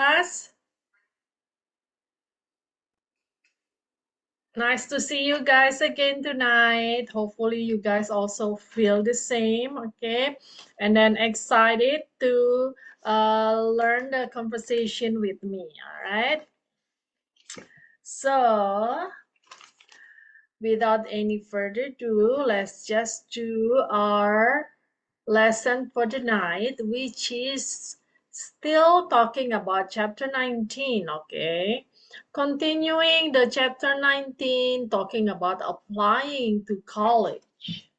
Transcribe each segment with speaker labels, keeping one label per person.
Speaker 1: Class. Nice to see you guys again tonight. Hopefully you guys also feel the same, okay? And then excited to learn the conversation with me, all right? So, without any further ado, let's just do our lesson for the night, which is still talking about chapter 19, okay? Continuing the chapter 19, talking about applying to college.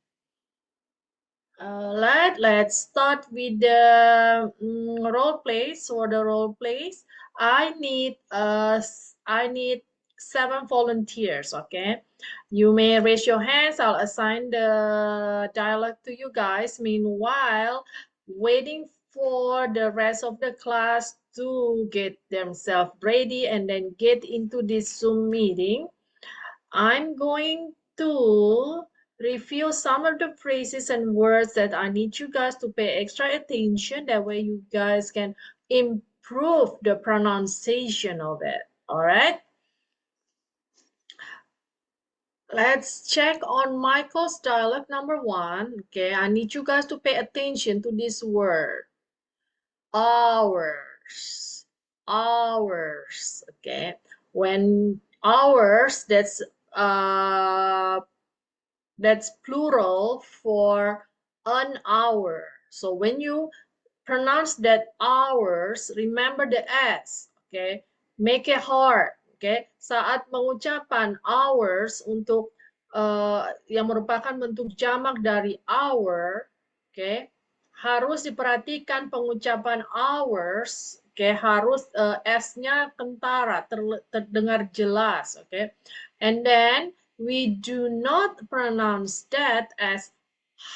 Speaker 1: Let's start with the role plays. For the role plays, I need 7 volunteers. Okay, you may raise your hands. I'll assign the dialogue to you guys. Meanwhile, waiting for the rest of the class to get themselves ready and then get into this Zoom meeting. I'm going to review some of the phrases and words that I need you guys to pay extra attention. That way you guys can improve the pronunciation of it. All right. Let's check on Michael's dialogue number 1. Okay, I need you guys to pay attention to this word. Hours. Hours. Okay. When hours, that's plural for an hour. So when you pronounce that hours, remember the S, okay? Make it hard, okay? Saat mengucapkan hours untuk yang merupakan bentuk jamak dari hour, okay? Harus diperhatikan pengucapan hours, okay? Harus S-nya kentara, terdengar jelas, okay? And then we do not pronounce that as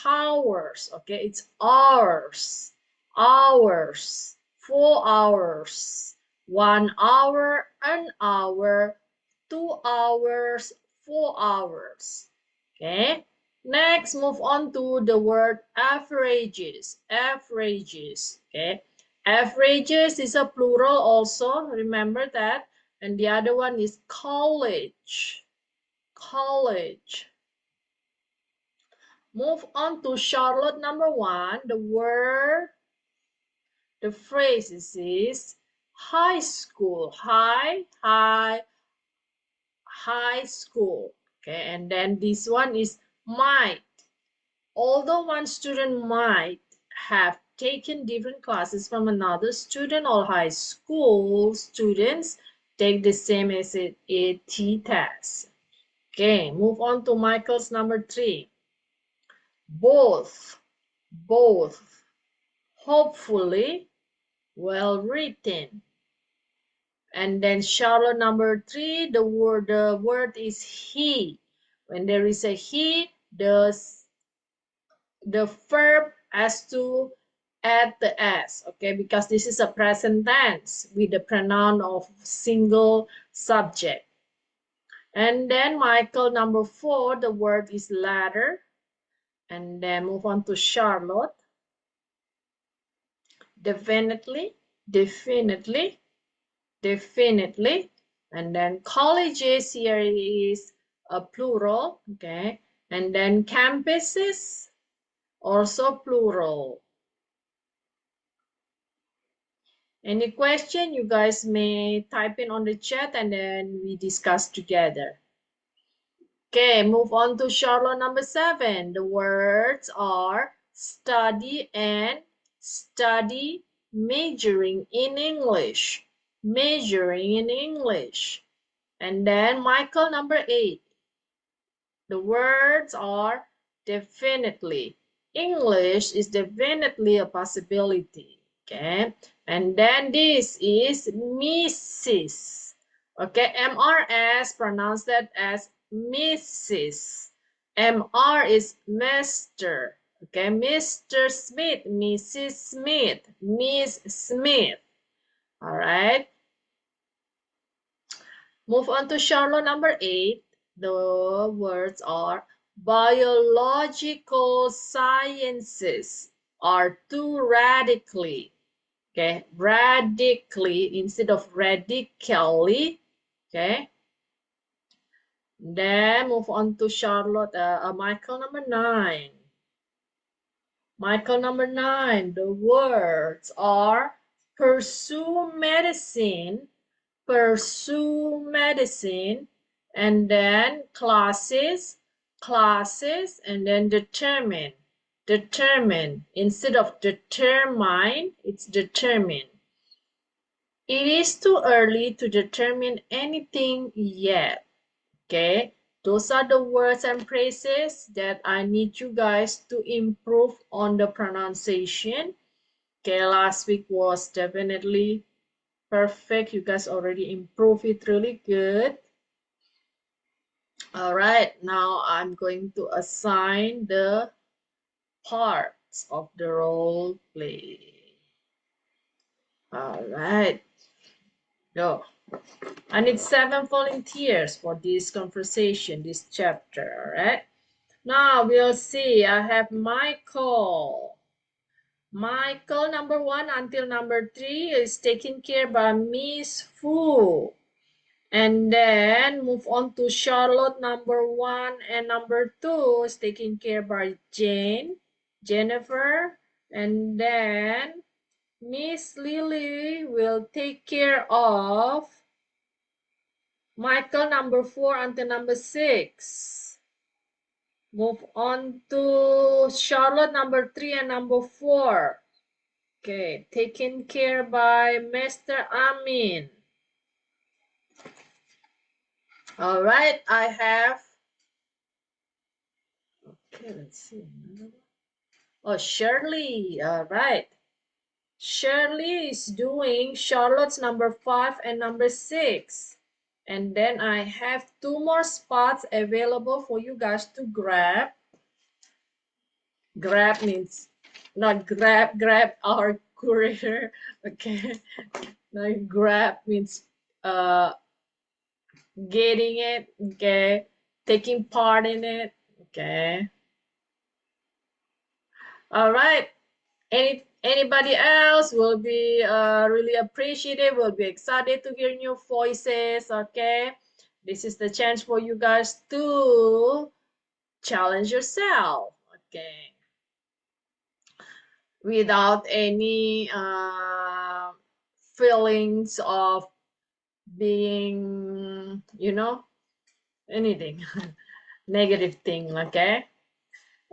Speaker 1: hours, okay? It's hours, hours, 4 hours, 1 hour, an hour, 2 hours, 4 hours, okay? Next, move on to the word averages, averages, okay? Averages is a plural also, remember that. And the other one is college, college. Move on to Charlotte number 1. The phrase is high school, high school. Okay, and then this one is might. Although one student might have taken different classes from another student, all high school students take the same SAT test. Okay, move on to Michael's number 3. Both, hopefully, well written. And then Charlotte number 3, the word is he. When there is a he, the verb has to add the s, okay, because this is a present tense with the pronoun of single subject. And then Michael number 4, the word is ladder. And then move on to Charlotte. Definitely, definitely, definitely. And then colleges here is a plural, okay? And then campuses, also plural. Any question, you guys may type in on the chat and then we discuss together. Okay, move on to Charlotte number 7. The words are study and study, majoring in English, majoring in English. And then Michael number 8. The words are definitely. English is definitely a possibility. Okay. And then this is Mrs. Okay. MRS pronounced that as Mrs. MR is Mr. Okay. Mr. Smith, Mrs. Smith, Miss Smith. All right. Move on to Charlotte number 8. The words are biological sciences are too radically. Okay, radically instead of radically. Okay. Then move on to Charlotte, Michael number 9. Michael number 9, the words are pursue medicine, and then classes, and then determine. Instead of determine, it's determine. It is too early to determine anything yet. Okay, those are the words and phrases that I need you guys to improve on the pronunciation. Okay, last week was definitely perfect. You guys already improved it really good. All right, now I'm going to assign the parts of the role play. All right, go. I need 7 volunteers for this conversation, this chapter. All right. Now we'll see. I have Michael. Michael number 1 until number 3 is taken care by Miss Fu. And then move on to Charlotte number 1 and number 2 is taken care by Jennifer. And then Miss Lily will take care of Michael number 4 until number 6. Move on to Charlotte number 3 and number 4. Okay, taken care by Mr. Amin. All right, I have. Okay, let's see. Oh, Shirley. All right. Shirley is doing Charlotte's number 5 and number 6. And then I have 2 more spots available for you guys to grab. Grab means not grab our courier. Okay. Like grab means getting it, okay, taking part in it, okay. All right. Anybody else will be really appreciative, will be excited to hear new voices, okay. This is the chance for you guys to challenge yourself, okay, without any feelings of being, anything negative thing, okay.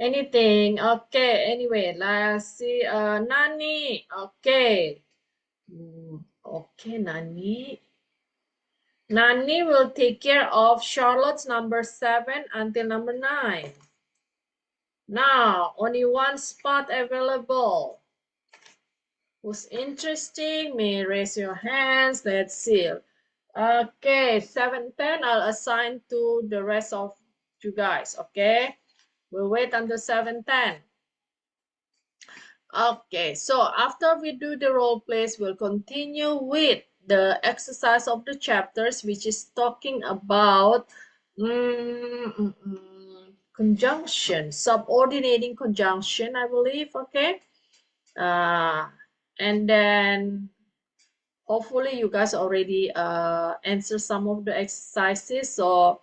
Speaker 1: Anything, okay. Anyway, let's see. Nani, okay. Okay, Nani. Nani will take care of Charlotte's number 7 until number 9. Now, only 1 spot available. Who's interesting? May raise your hands. Let's see. Okay, 7-10. I'll assign to the rest of you guys. Okay, we'll wait until 7-10. Okay, so after we do the role plays, we'll continue with the exercise of the chapters, which is talking about conjunction, subordinating conjunction, I believe. Okay, and then hopefully you guys already answer some of the exercises, so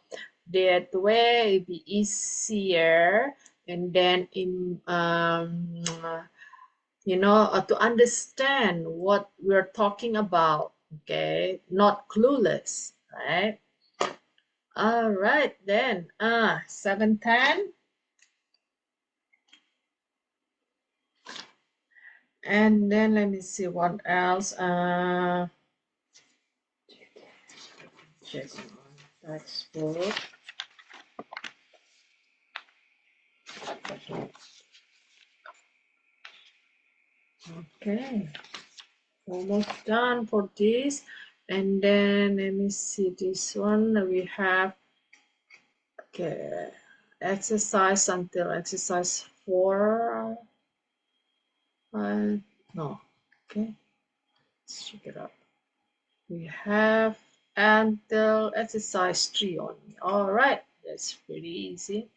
Speaker 1: that way it'll be easier. And then in to understand what we're talking about, okay, not clueless, right? All right, then 7-10. And then let me see what else. Check on textbook. Okay, almost done for this. And then let me see this one. We have, okay, exercise until exercise 4. No, okay, let's check it out. We have until exercise 3 only. All right, that's pretty easy.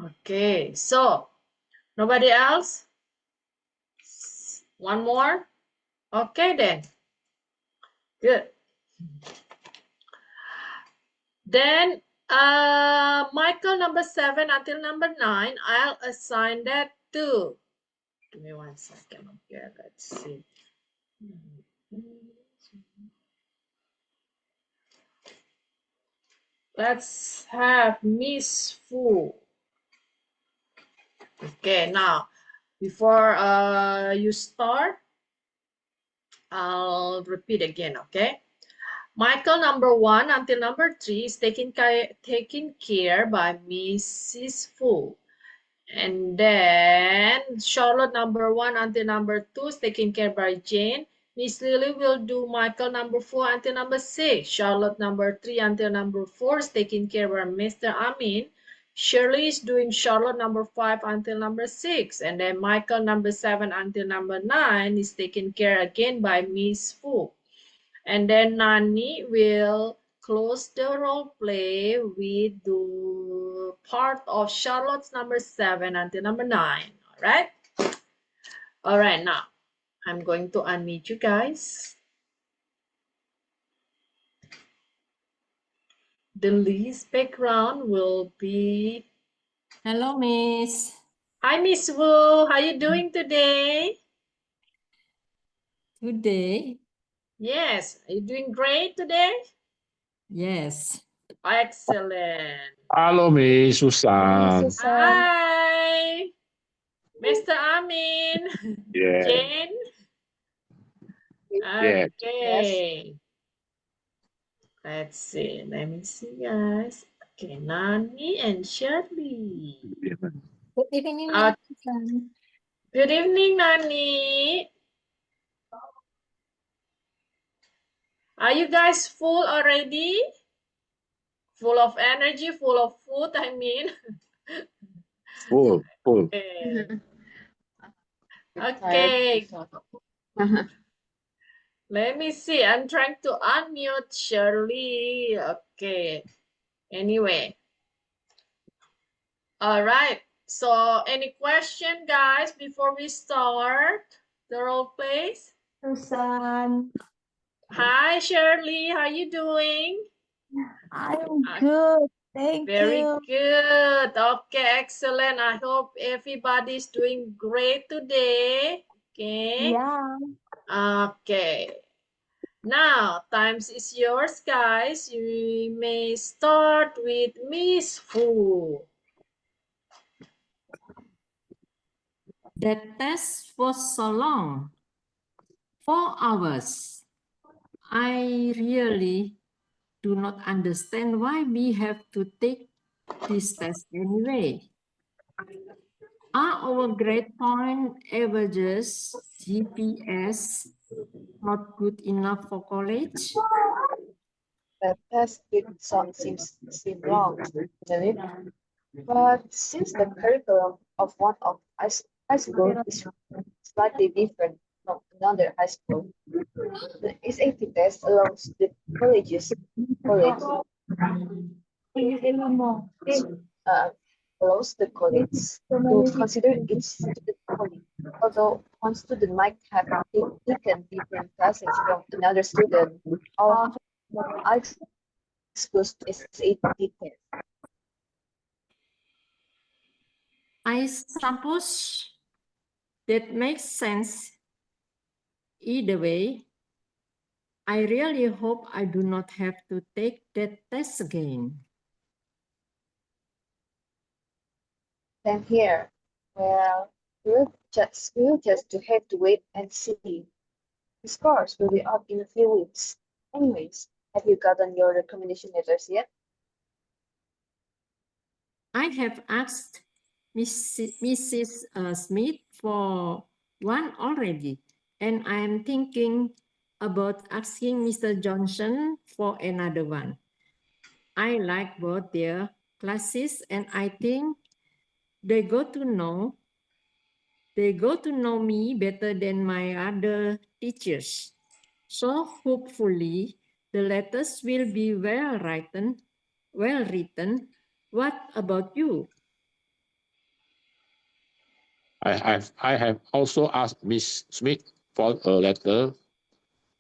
Speaker 1: Okay, so nobody else? One more? Okay then. Good. Then Michael number 7 until number 9, I'll assign that to. Give me 1 second. Okay, let's see. Let's have Miss Fu. Okay, now before you start, I'll repeat again, okay? Michael number 1 until number 3 is taken care by Mrs. Fu. And then Charlotte number 1 until number 2 is taken care by Jane. Miss Lily will do Michael number 4 until number 6. Charlotte number 3 until number 4 is taken care by Mr. Amin. Shirley is doing Charlotte number 5 until number 6. And then Michael number 7 until number 9 is taken care again by Miss Fu. And then Nani will close the role play with the part of Charlotte's number 7 until number 9. All right. All right. Now I'm going to unmute you guys. The least background will be.
Speaker 2: Hello, Miss.
Speaker 1: Hi, Miss Wu. How you doing today?
Speaker 2: Today?
Speaker 1: Yes. Are you doing great today?
Speaker 2: Yes.
Speaker 1: Excellent.
Speaker 3: Halo, Miss Susan.
Speaker 1: Hi, Mr. Amin.
Speaker 3: Yeah.
Speaker 1: Jane.
Speaker 3: Yes.
Speaker 1: Okay. Let's see. Let me see, guys. Okay, Nani and Shirley.
Speaker 4: Good evening,
Speaker 1: Uh,
Speaker 4: Susan.
Speaker 1: Good evening, Nani. Are you guys full already? Full of energy, full of food, I mean.
Speaker 3: Full.
Speaker 1: Okay. Okay. Let me see. I'm trying to unmute Shirley. Okay. Anyway. All right. So any question, guys, before we start the role plays?
Speaker 4: Susan,
Speaker 1: Hi, Shirley. How you doing?
Speaker 4: I'm good. Thank
Speaker 1: Very
Speaker 4: you.
Speaker 1: good. Okay, excellent. I hope everybody's doing great today. Okay.
Speaker 4: Yeah.
Speaker 1: Okay. Now, times is yours, guys. You may start with Miss Fu.
Speaker 2: That test was so long. 4 hours. I really do not understand why we have to take this test anyway. Are our grade point averages, GPS, not good enough for college?
Speaker 5: That test did seem wrong, didn't it? But since the curriculum of one of high school is slightly different from another high school, the SAT test allows the college allows the college to consider each student only. Although one student might have taken different classes from another student, all high schools SAT test.
Speaker 2: I suppose that makes sense. Either way, I really hope I do not have to take that test again.
Speaker 5: Same here. Well, we'll just have to wait and see. The scores will be up in a few weeks. Anyways, have you gotten your recommendation letters yet?
Speaker 2: I have asked Mrs. Smith for one already, and I am thinking about asking Mr. Johnson for another one. I like both their classes, and I think they got to know me better than my other teachers. So hopefully the letters will be well written. What about you?
Speaker 3: I have also asked Miss Smith for a letter.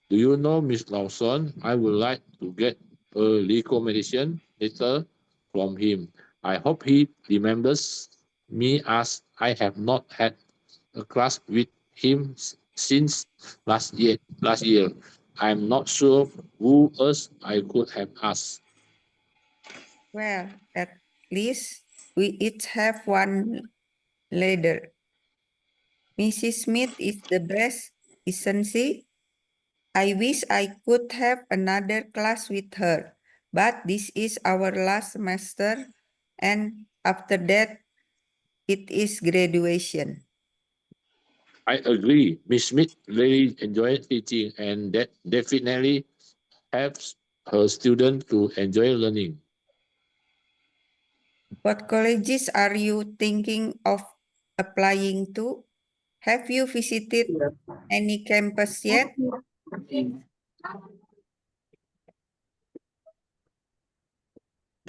Speaker 3: Do you know Miss Lawson? I would like to get a recommendation letter from him. I hope he remembers me as I have not had a class with him since last year. I'm not sure who else I could have asked.
Speaker 6: Well, at least we each have one leader. Mrs. Smith is the best, isn't she? I wish I could have another class with her, but this is our last semester, and after that, it is graduation.
Speaker 3: I agree. Miss Smith really enjoys teaching, and that definitely helps her students to enjoy learning.
Speaker 6: What colleges are you thinking of applying to? Have you visited any campus yet?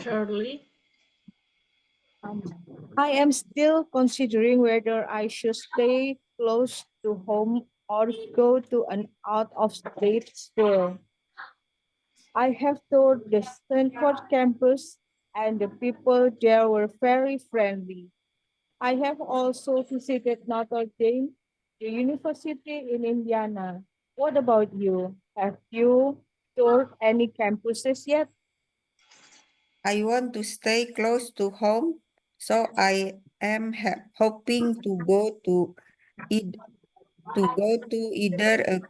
Speaker 1: Shirley.
Speaker 4: I am still considering whether I should stay close to home or go to an out-of-state school. I have toured the Stanford campus and the people there were very friendly. I have also visited Notre Dame, the university in Indiana. What about you? Have you toured any campuses yet?
Speaker 6: I want to stay close to home, so I am hoping to go to either a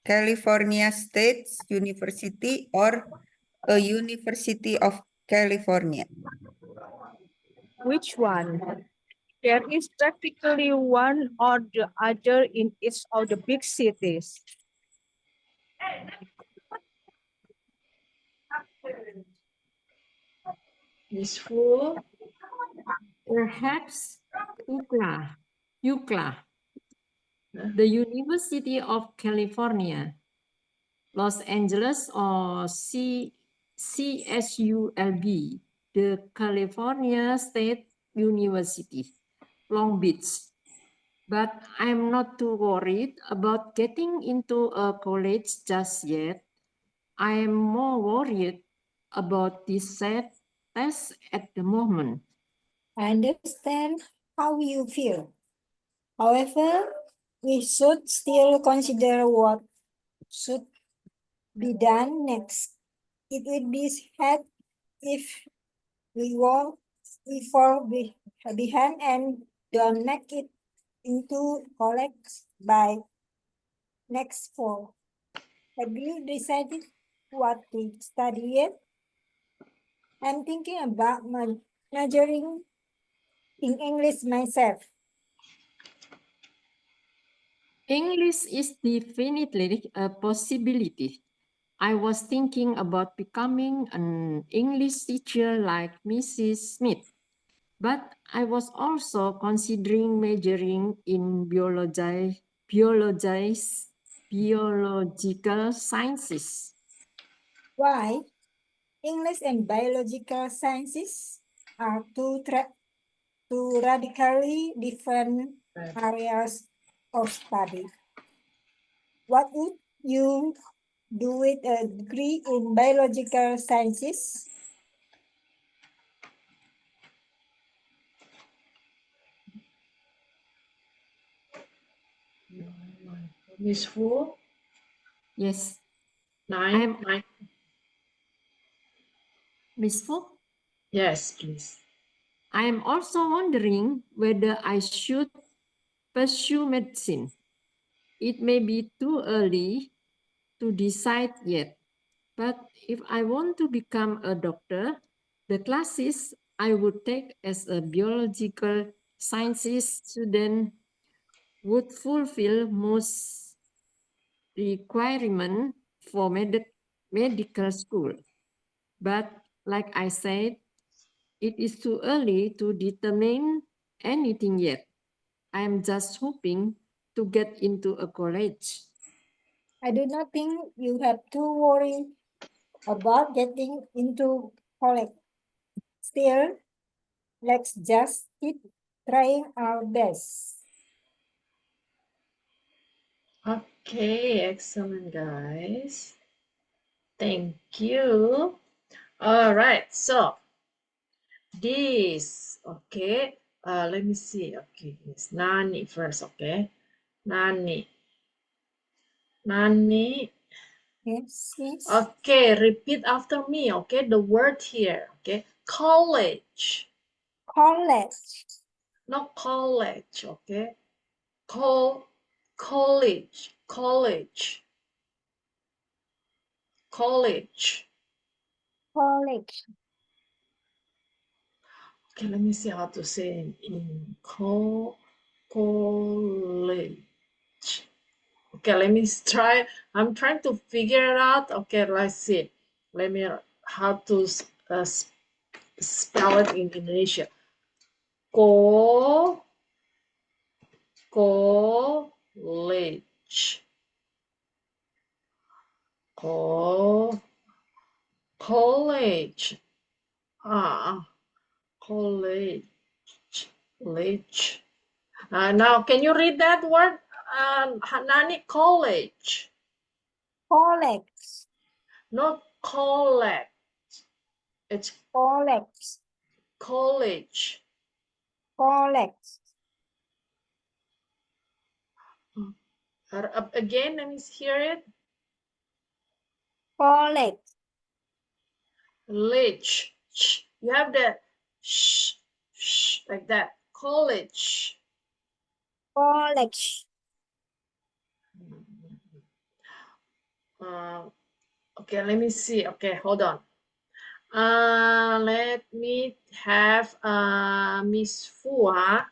Speaker 6: California State University or a University of California.
Speaker 4: Which one? There is practically one or the other in each of the big cities.
Speaker 1: Miss Fu.
Speaker 2: Perhaps UCLA, the University of California, Los Angeles, or CSULB, the California State University, Long Beach. But I'm not too worried about getting into a college just yet. I am more worried about this sad test at the moment.
Speaker 7: I understand how you feel. However, we should still consider what should be done next. It would be sad if we fall behind and don't make it into college by next fall. Have you decided what to study yet? I'm thinking about majoring in English myself.
Speaker 2: English is definitely a possibility. I was thinking about becoming an English teacher like Mrs. Smith, but I was also considering majoring in biological sciences.
Speaker 7: Why? English and biological sciences are two radically different areas of study. What would you do with a degree in biological sciences?
Speaker 1: Miss Fu.
Speaker 2: Yes,
Speaker 1: Nine.
Speaker 2: Miss Fu,
Speaker 1: Yes, please.
Speaker 2: I am also wondering whether I should pursue medicine. It may be too early to decide yet, but if I want to become a doctor, the classes I would take as a biological sciences student would fulfill most requirements for medical school. But like I said, it is too early to determine anything yet. I am just hoping to get into a college.
Speaker 7: I do not think you have to worry about getting into college. Still, let's just keep trying our best.
Speaker 1: Okay, excellent, guys. Thank you. All right, so this, okay. Let me see. Okay, it's Nani first, okay. Nani. Nani.
Speaker 7: Yes, yes.
Speaker 1: Okay, repeat after me, okay? The word here, okay? College.
Speaker 7: College.
Speaker 1: Not college, okay? College. College. College.
Speaker 7: College.
Speaker 1: Okay, let me see how to say in college. Okay, let me try. I'm trying to figure it out. Okay, let's see. Let me how to spell it in Indonesia. College. College. College. College. Now, can you read that word? Nani, college.
Speaker 7: College.
Speaker 1: Not college. It's
Speaker 7: College.
Speaker 1: college.
Speaker 7: College.
Speaker 1: Again, let me hear it.
Speaker 7: College.
Speaker 1: Lich. You have the sh, like that. College.
Speaker 7: College.
Speaker 1: Okay, let me see. Okay, hold on. Let me have Miss Fu, huh?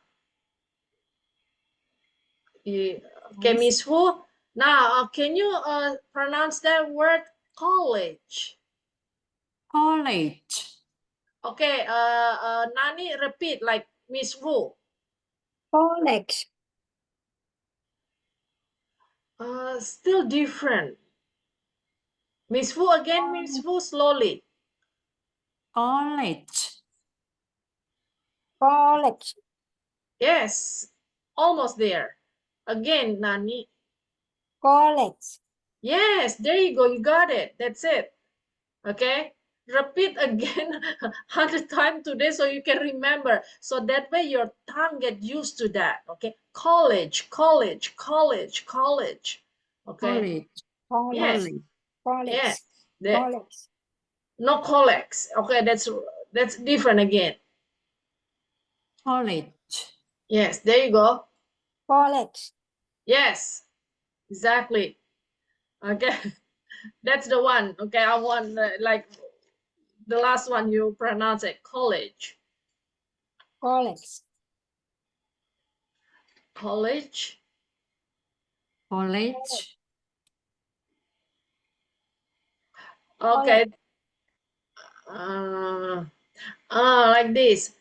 Speaker 1: Okay, Miss Fu. Now, can you pronounce that word college?
Speaker 2: College.
Speaker 1: Okay, Nani, repeat like Miss Fu.
Speaker 7: College.
Speaker 1: Still different. Miss Fu again, Miss Fu, slowly.
Speaker 2: College.
Speaker 7: College.
Speaker 1: Yes, almost there. Again, Nani.
Speaker 7: College.
Speaker 1: Yes, there you go. You got it. That's it. Okay. Repeat again 100 times today so you can remember. So that way your tongue get used to that. Okay. College, college, college, college. Okay.
Speaker 2: College.
Speaker 1: Yes.
Speaker 7: College.
Speaker 2: College.
Speaker 1: Yes.
Speaker 7: College. College.
Speaker 1: No colleagues. Okay, that's different again.
Speaker 2: College.
Speaker 1: Yes, there you go.
Speaker 7: College.
Speaker 1: Yes, exactly. Okay, that's the one. Okay, I want like the last one you pronounce it. College.
Speaker 7: College.
Speaker 1: College.
Speaker 2: College.
Speaker 1: Okay. Like this.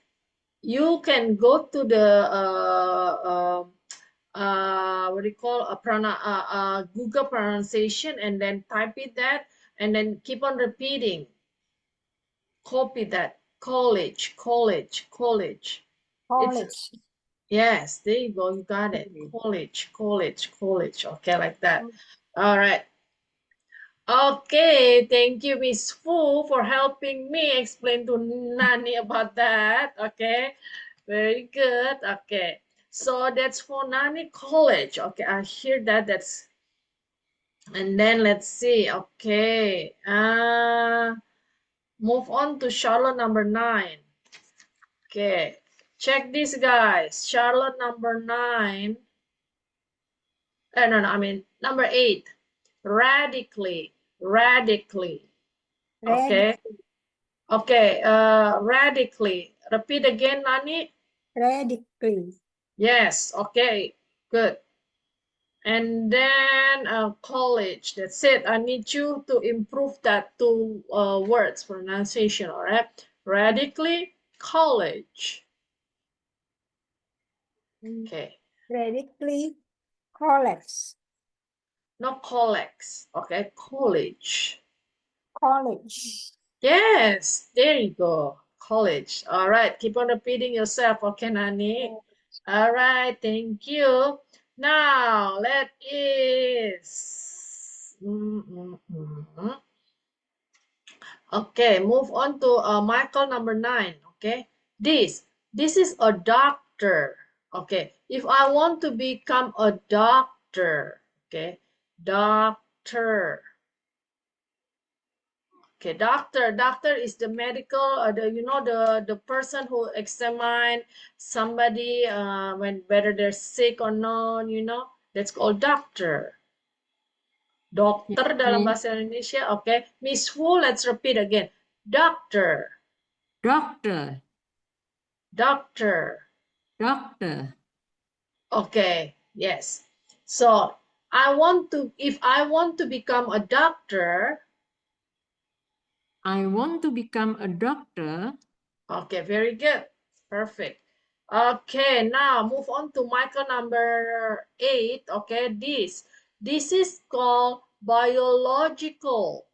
Speaker 1: You can go to the what do you call Google pronunciation and then type it that and then keep on repeating. Copy that. College, college, college.
Speaker 7: College.
Speaker 1: Yes, there you go. You got it. College, college, college. Okay, like that. All right. Okay, thank you, Miss Fu, for helping me explain to Nani about that. Okay, very good. Okay, so that's for Nani College. Okay, I hear that. And then let's see. Okay, move on to Charlotte number 9. Okay, check this, guys. Charlotte number 9. No, I mean number 8. Radically, radically. Okay. Okay, radically. Repeat again, Nani.
Speaker 7: Radically.
Speaker 1: Yes, okay, good. And then college, that's it. I need you to improve that 2 words pronunciation, all right? Radically, college. Okay.
Speaker 7: Radically. College.
Speaker 1: Not colleagues, okay? College.
Speaker 7: College.
Speaker 1: Yes, there you go. College. All right, keep on repeating yourself, okay, Nani? All right, thank you. Now let is. Okay, move on to Michael number 9. Okay, this is a doctor. Okay, if I want to become a doctor, okay, doctor. Okay, doctor is the medical, the person who examine somebody when whether they're sick or not, that's called doctor. Dokter dalam bahasa Indonesia, okay. Miss Wu, let's repeat again. Doctor.
Speaker 2: Doctor.
Speaker 1: Doctor.
Speaker 2: Doctor.
Speaker 1: Okay, yes. So if I want to become a doctor.
Speaker 2: I want to become a doctor.
Speaker 1: Okay, very good. Perfect. Okay, now move on to Michael number 8. Okay, this is called biological.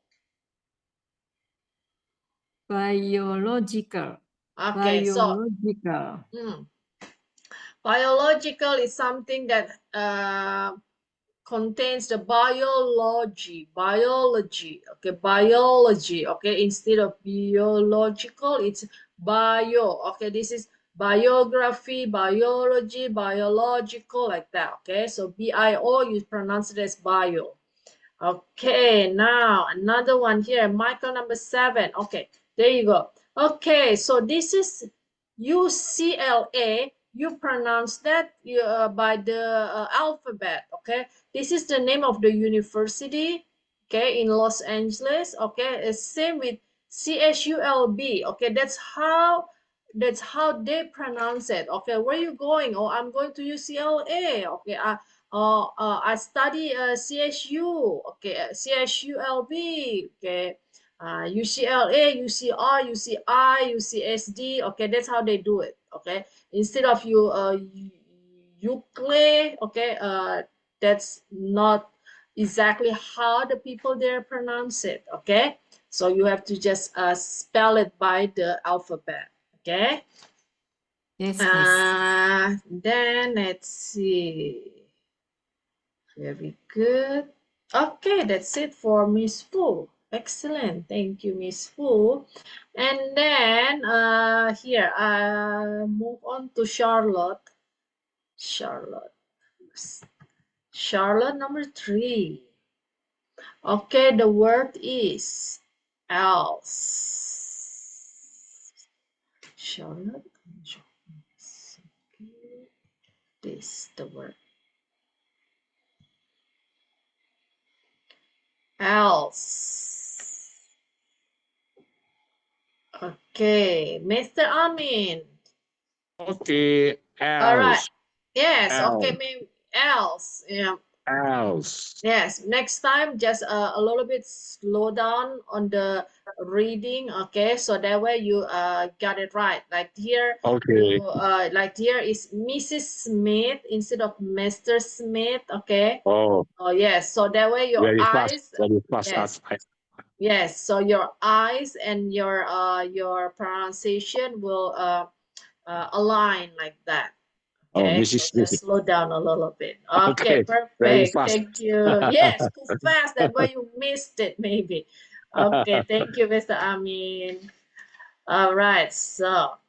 Speaker 2: Biological.
Speaker 1: Okay,
Speaker 2: biological.
Speaker 1: Biological is something that contains the biology. Okay, biology. Okay, instead of biological, it's bio. Okay, this is biography, biology, biological, like that. Okay, so bio, you pronounce it as bio. Okay, now another one here, Michael number 7. Okay, there you go. Okay, so this is UCLA. You pronounce that by the alphabet. Okay, this is the name of the university. Okay, in Los Angeles. Okay, it's same with CSULB. Okay, that's how they pronounce it. Okay, where are you going? Oh, I'm going to UCLA. Okay, I study CSU, okay, CSULB, okay, UCLA, UCR, UCI, UCSD, okay, that's how they do it, okay. Instead of UCLA, okay, that's not exactly how the people there pronounce it, okay. So you have to just spell it by the alphabet, okay.
Speaker 2: Yes,
Speaker 1: Then let's see. Very good. Okay, that's it for Miss Fu. Excellent. Thank you, Miss Fu. And then here, move on to Charlotte. Charlotte number 3. Okay, the word is else. Charlotte. This the word. Else. Okay, Mr. Amin.
Speaker 3: Okay,
Speaker 1: All right.
Speaker 3: else.
Speaker 1: Yes.
Speaker 3: Else.
Speaker 1: Okay, maybe else. Yeah.
Speaker 3: Else.
Speaker 1: Yes. Next time, just a little bit slow down on the reading. Okay, so that way you got it right. Like here,
Speaker 3: Okay.
Speaker 1: like here is Mrs. Smith instead of Mr. Smith. Okay.
Speaker 3: Oh,
Speaker 1: yes. So that way your
Speaker 3: very
Speaker 1: eyes.
Speaker 3: fast.
Speaker 1: Yes. Yes. So your eyes and your pronunciation will align like that.
Speaker 3: Oh,
Speaker 1: Okay, so
Speaker 3: Mrs.
Speaker 1: just
Speaker 3: Smith.
Speaker 1: slow down a little bit. Okay,
Speaker 3: Okay, very
Speaker 1: perfect.
Speaker 3: fast.
Speaker 1: Thank you. Yes, too fast. That way you missed it, maybe. Okay, thank you, Mr. Amin. All right, so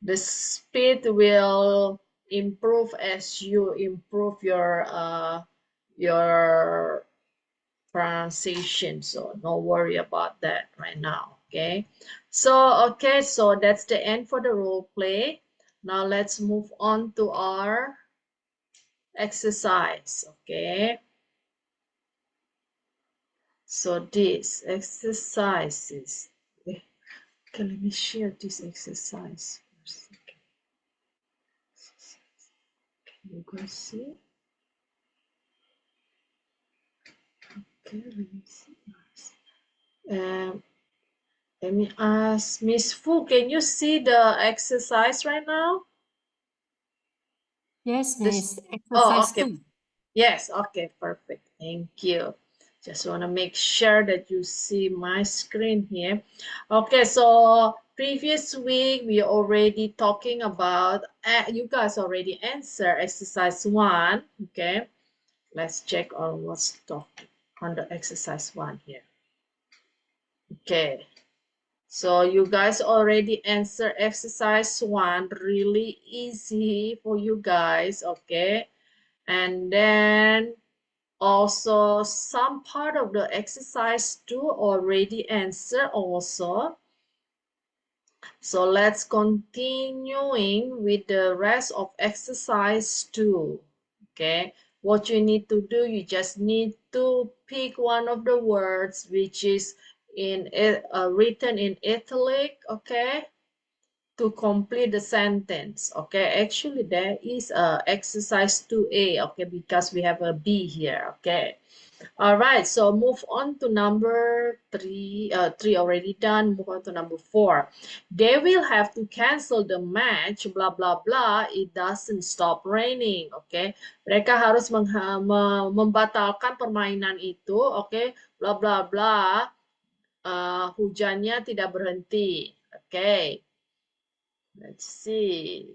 Speaker 1: the speed will improve as you improve your pronunciation. So no worry about that right now. Okay. So so that's the end for the role play. Now let's move on to our exercise. Okay. So this exercise is okay. Let me share this exercise first. Okay. Can you guys see? Okay, let me see. Let me ask Miss Fu, can you see the exercise right now?
Speaker 2: Yes, Miss.
Speaker 1: Oh,
Speaker 2: Exercise
Speaker 1: okay.
Speaker 2: 2.
Speaker 1: Yes, okay, perfect. Thank you. Just want to make sure that you see my screen here. Okay, so previous week we already talking about, you guys already answer exercise 1, okay? Let's check on what's talked on the exercise 1 here. Okay, so you guys already answer exercise 1, really easy for you guys, okay? And then also some part of the exercise 2 already answer also. So let's continuing with the rest of exercise 2. Okay, what you need to do, you just need to pick one of the words which is in written in italic, okay, to complete the sentence. Okay, actually there is exercise 2A, okay, because we have a B here. Okay, all right, so move on to number 3. 3 already done. Move on to number 4. They will have to cancel the match, blah blah blah. It doesn't stop raining. Okay, mereka harus membatalkan permainan itu. Okay, blah blah blah. Hujannya tidak berhenti. Okay, let's see.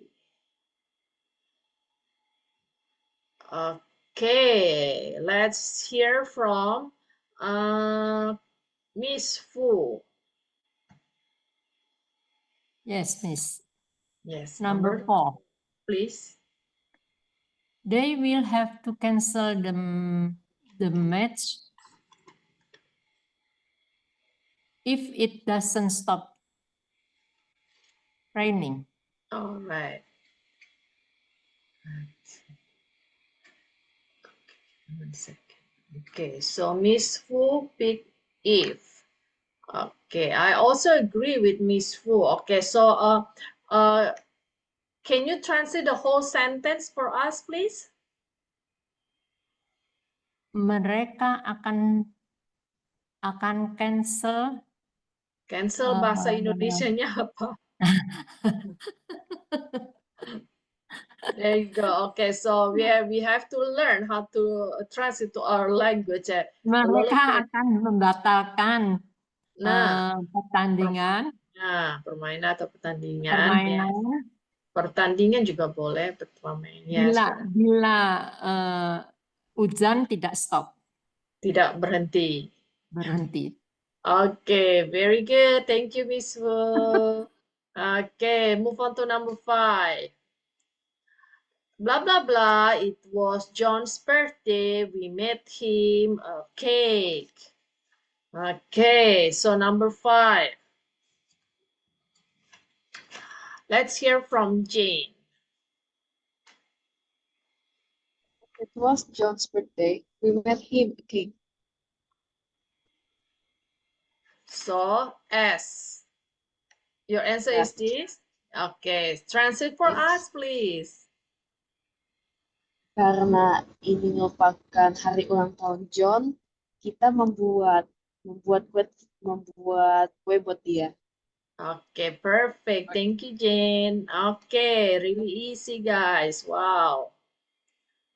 Speaker 1: Okay, let's hear from Miss Fu.
Speaker 2: Yes, Miss.
Speaker 1: Yes,
Speaker 2: Number 4.
Speaker 1: please.
Speaker 2: They will have to cancel the match if it doesn't stop raining.
Speaker 1: All right. One second. Okay, so Miss Fu pick if. Okay, I also agree with Miss Fu. Okay, so can you translate the whole sentence for us, please?
Speaker 2: Mereka akan cancel.
Speaker 1: Cancel bahasa Indonesianya apa? There you go. Okay, so we have to learn how to translate to our language.
Speaker 2: Mereka akan membatalkan
Speaker 1: Nah,
Speaker 2: pertandingan.
Speaker 1: permainan atau pertandingan.
Speaker 2: Permainan.
Speaker 1: Ya. Pertandingan juga boleh, permainan.
Speaker 2: Bila hujan tidak stop.
Speaker 1: Tidak berhenti.
Speaker 2: Berhenti.
Speaker 1: Okay, very good. Thank you, Miss Wu. Okay, move on to number 5. Blah, blah, blah. It was John's birthday. We made him a cake. Okay, so number 5. Let's hear from Jane.
Speaker 5: It was John's birthday. We made him a cake.
Speaker 1: So, S. Your answer is this? Okay, translate for us, please.
Speaker 5: Karena ini merupakan hari ulang tahun John, kita membuat kue buat dia.
Speaker 1: Okay, perfect. Thank you, Jane. Okay, really easy, guys. Wow.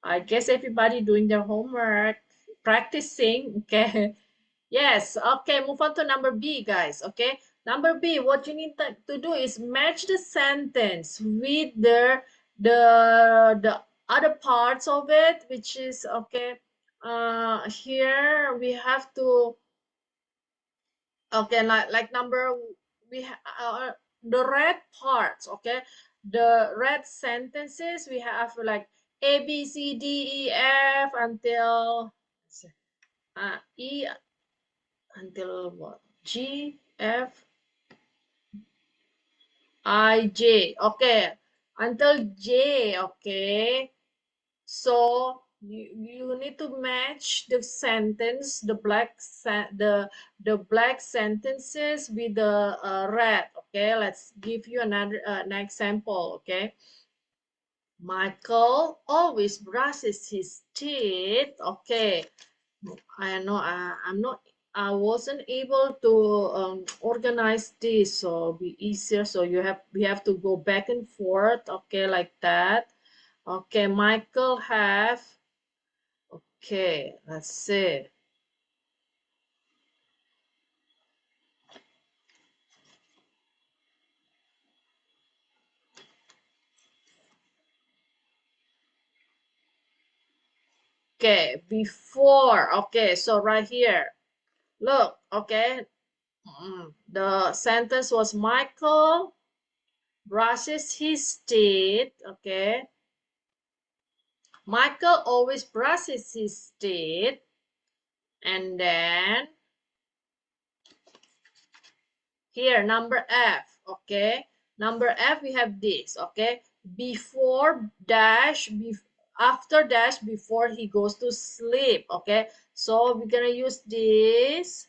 Speaker 1: I guess everybody doing their homework, practicing. Okay. Yes. Okay, move on to number B, guys. Okay. Number B, what you need to do is match the sentence with the other parts of it, which is, okay, here we have to, okay, like number, the red parts, okay, the red sentences, we have like A, B, C, D, E, F until E, until what? G, F, I, J. Okay, until J. Okay, so you need to match the sentence, the black sentences with the red. Okay, let's give you an example. Okay, Michael always brushes his teeth. Okay, I know I wasn't able to organize this, so be easier. So we have to go back and forth. Okay, like that. Okay, Michael have. Okay, let's see. Okay, before. Okay, so right here. Look, okay. The sentence was Michael brushes his teeth. Okay. Michael always brushes his teeth. And then here, number F. Okay. Number F, we have this. Okay. Before dash, after dash, before he goes to sleep. Okay. So we're going to use this.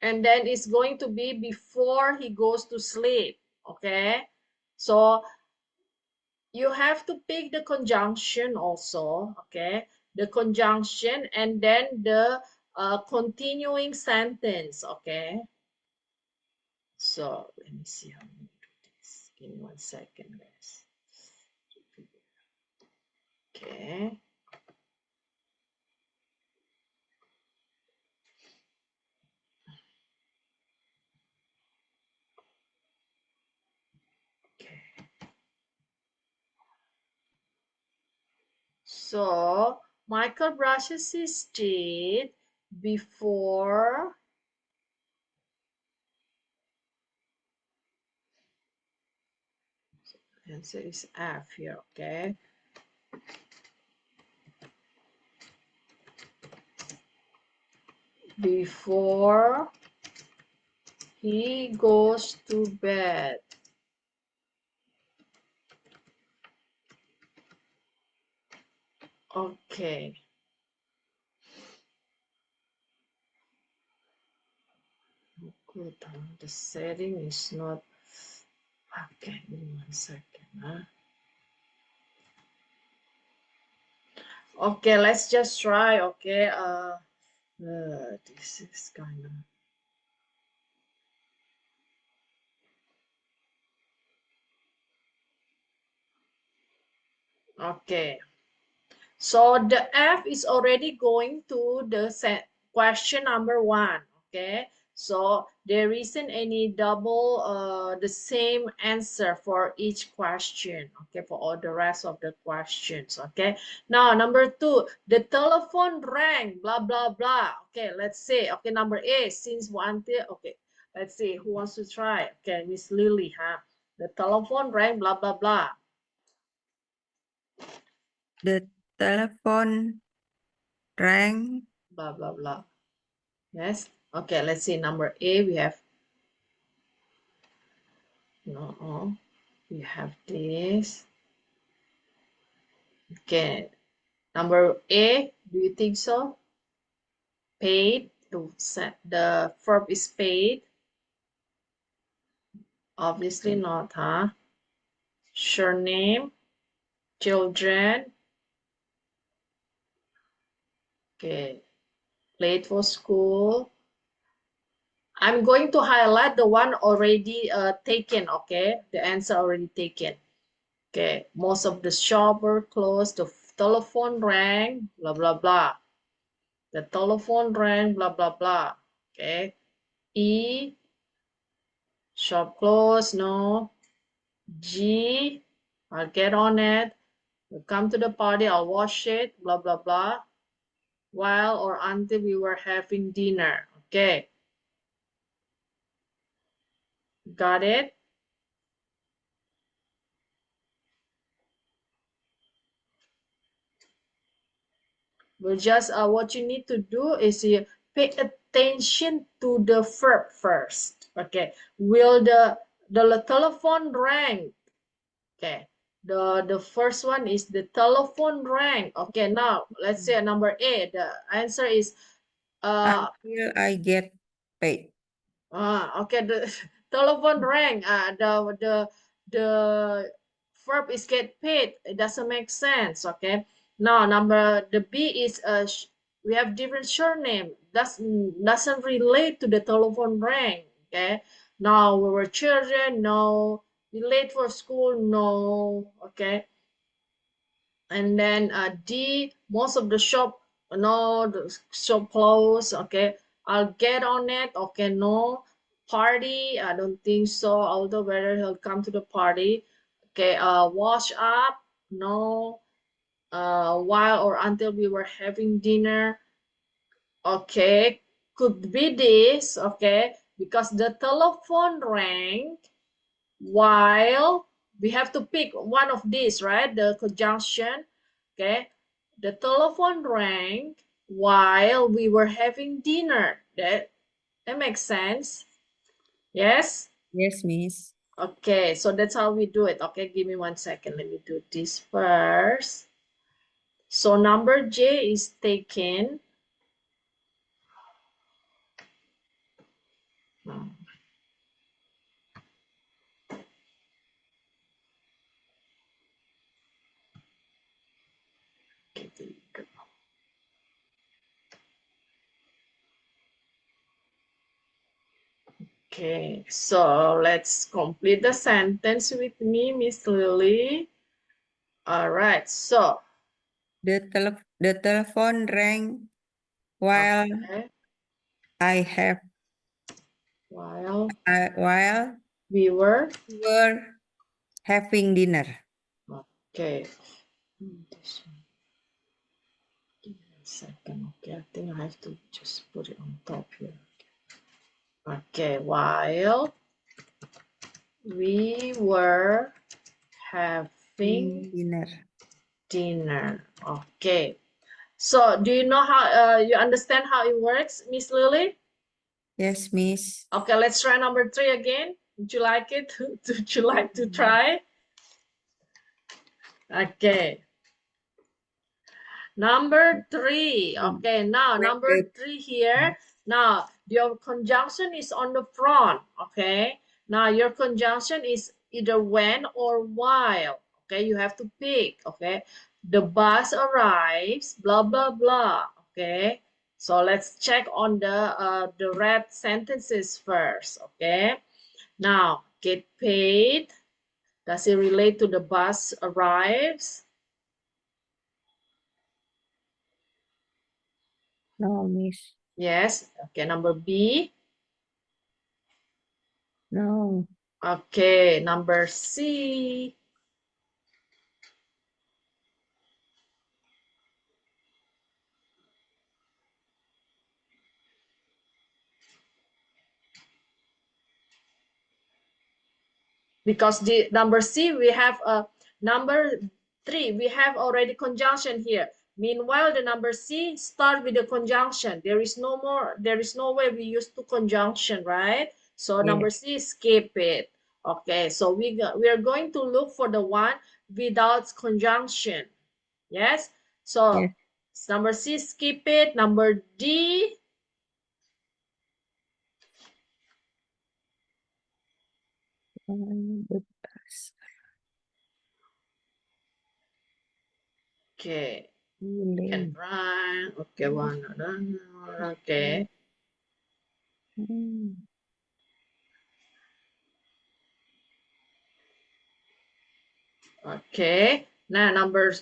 Speaker 1: And then it's going to be before he goes to sleep. Okay. So you have to pick the conjunction also. Okay. The conjunction and then the continuing sentence. Okay. So let me see how we do this. Give me 1 second, guys. Okay. Okay. So Michael brushes his teeth before answer is F here. Okay. Before he goes to bed. Okay. Good. The setting is not. Okay, give me 1 second. Okay, let's just try. Okay. This is kind of. Okay. So the F is already going to the question number 1. Okay. So there isn't any double the same answer for each question. Okay, for all the rest of the questions. Okay. Now number 2, the telephone rang, blah blah blah. Okay, let's see. Okay, number A, since one till okay. Let's see who wants to try. Okay, Miss Lily, huh? The telephone rang, blah blah blah.
Speaker 6: The telephone rang.
Speaker 1: Blah blah blah. Yes. Okay, let's see. Number A, we have no. We have this. Okay. Number A, do you think so? Paid. The verb is paid. Obviously not, huh? Surname, children. Okay. Late for school. I'm going to highlight the one already taken, okay? The answer already taken. Okay, most of the shop were closed, the telephone rang, blah, blah, blah. The telephone rang, blah, blah, blah. Okay. E, shop closed, no. G, I'll get on it. We'll come to the party, I'll wash it, blah, blah, blah. While or until we were having dinner. Okay. Got it? We'll just, what you need to do is you pay attention to the verb first. Okay. Will the telephone rang? Okay. The first one is the telephone rang. Okay, now let's say number A. The answer is
Speaker 6: Until I get paid.
Speaker 1: Okay, the telephone rang. The verb is get paid. It doesn't make sense. Okay. Now the B is we have different surname. Doesn't relate to the telephone rang. Okay. Now we were children. No. We late for school. No. Okay. And then D, most of the shop, no, the shop closed. Okay, I'll get on it. Okay, no. Party, I don't think so, although whether he'll come to the party. Okay, wash up, no. while or until we were having dinner. Okay, could be this, okay, because the telephone rang while we have to pick one of these, right? The conjunction, okay. The telephone rang while we were having dinner. That makes sense. Yes?
Speaker 6: Yes, Miss.
Speaker 1: Okay, so that's how we do it. Okay, give me 1 second. Let me do this first. So number J is taken. Okay, so let's complete the sentence with me, Miss Lily. All right, so
Speaker 6: The telephone rang while
Speaker 1: okay,
Speaker 6: I have
Speaker 1: while
Speaker 6: while
Speaker 1: we were
Speaker 6: we were having dinner.
Speaker 1: okay. This one. Give me a second. Okay, I think I have to just put it on top here. Okay, while we were having
Speaker 6: Dinner.
Speaker 1: dinner. Okay. So do you know how you understand how it works, Miss Lily?
Speaker 6: Yes, Miss.
Speaker 1: Okay, let's try number 3 again. Would you like it? Would you like to try? Okay. Number 3. Okay, now number 3 here. Now your conjunction is on the front. Okay. Now your conjunction is either when or while. Okay, you have to pick. Okay. The bus arrives, blah blah blah. Okay. So let's check on the red sentences first. Okay. Now get paid. Does it relate to the bus arrives?
Speaker 6: No, Miss.
Speaker 1: Yes. Okay, number B.
Speaker 6: No.
Speaker 1: Okay, number C. Because the number C, we have a number 3, we have already conjunction here. Meanwhile, the number C start with the conjunction. There is no way we use two conjunction, right? So number C, skip it. Okay, so we are going to look for the one without conjunction. Yes, so number C, skip it. Number D,
Speaker 6: The bus.
Speaker 1: okay, can run. Okay, one, okay. Okay, now number